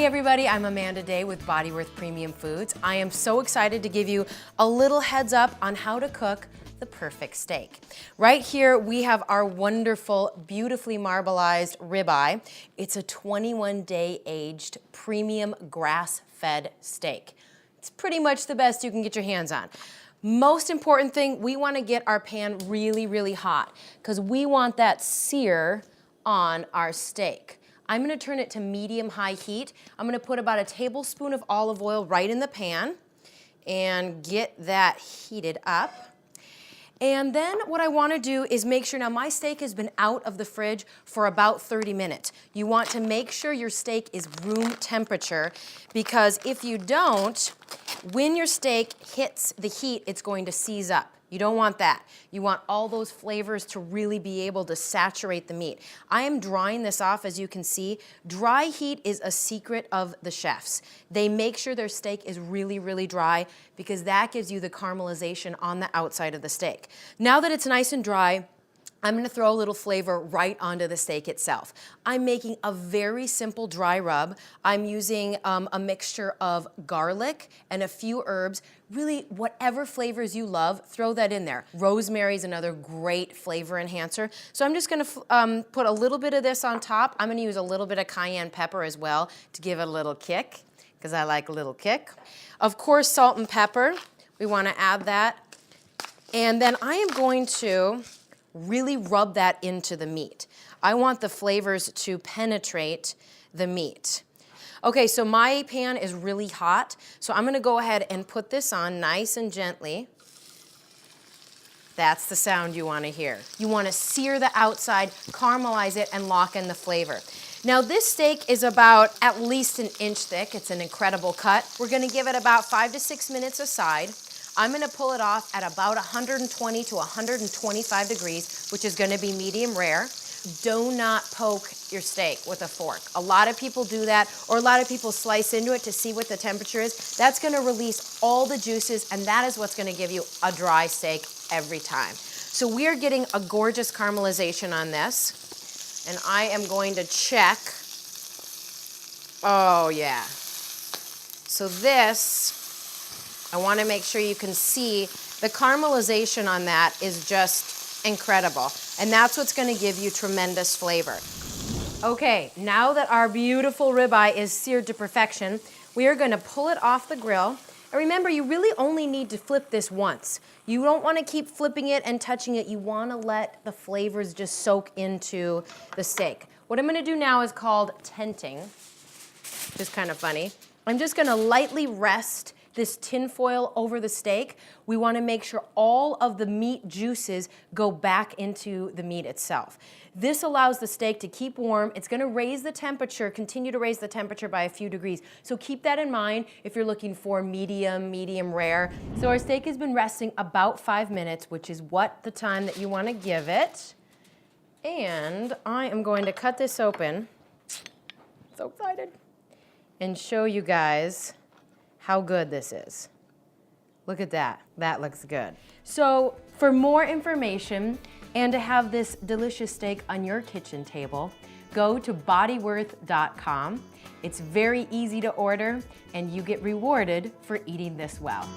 everybody, I'm Amanda Day with Bodyworth Premium Foods. I am so excited to give you a little heads up on how to cook the perfect steak. Right here we have our wonderful, beautifully marbleized ribeye. It's a 21-day aged premium grass-fed steak. It's pretty much the best you can get your hands on. Most important thing, we want to get our pan really, really hot because we want that sear on our steak. I'm going to turn it to medium-high heat. I'm going to put about a tablespoon of olive oil right in the pan and get that heated up. And then what I want to do is make sure, now my steak has been out of the fridge for about 30 minutes. You want to make sure your steak is room temperature because if you don't, when your steak hits the heat, it's going to seize up. You don't want that. You want all those flavors to really be able to saturate the meat. I am drying this off, as you can see. Dry heat is a secret of the chefs. They make sure their steak is really, really dry because that gives you the caramelization on the outside of the steak. Now that it's nice and dry, I'm going to throw a little flavor right onto the steak itself. I'm making a very simple dry rub. I'm using a mixture of garlic and a few herbs. Really, whatever flavors you love, throw that in there. Rosemary is another great flavor enhancer. So I'm just going to put a little bit of this on top. I'm going to use a little bit of cayenne pepper as well to give it a little kick, because I like a little kick. Of course, salt and pepper. We want to add that. And then I am going to really rub that into the meat. I want the flavors to penetrate the meat. Okay, so my pan is really hot, so I'm gonna go ahead and put this on nice and gently. That's the sound you wanna hear. You wanna sear the outside, caramelize it, and lock in the flavor. Now this steak is about at least an inch thick. It's an incredible cut. We're gonna give it about 5 to 6 minutes aside. I'm gonna pull it off at about 120 to 125 degrees, which is gonna be medium rare. Do not poke your steak with a fork. A lot of people do that, or a lot of people slice into it to see what the temperature is. That's gonna release all the juices, and that is what's gonna give you a dry steak every time. So we are getting a gorgeous caramelization on this, and I am going to check. Oh yeah. So this, I want to make sure you can see the caramelization on that is just incredible. And that's what's going to give you tremendous flavor. Okay, now that our beautiful ribeye is seared to perfection, we are going to pull it off the grill. And remember, you really only need to flip this once. You don't want to keep flipping it and touching it. You want to let the flavors just soak into the steak. What I'm going to do now is called tenting, which is kind of funny. I'm just going to lightly rest this tin foil over the steak. We want to make sure all of the meat juices go back into the meat itself. This allows the steak to keep warm. It's going to raise the temperature, continue to raise the temperature by a few degrees. So keep that in mind if you're looking for medium, medium rare. So our steak has been resting about 5 minutes, which is what the time that you want to give it. And I am going to cut this open. So excited. And show you guys how good this is. Look at that. That looks good. So for more information and to have this delicious steak on your kitchen table, go to bodyworth.com. It's very easy to order and you get rewarded for eating this well.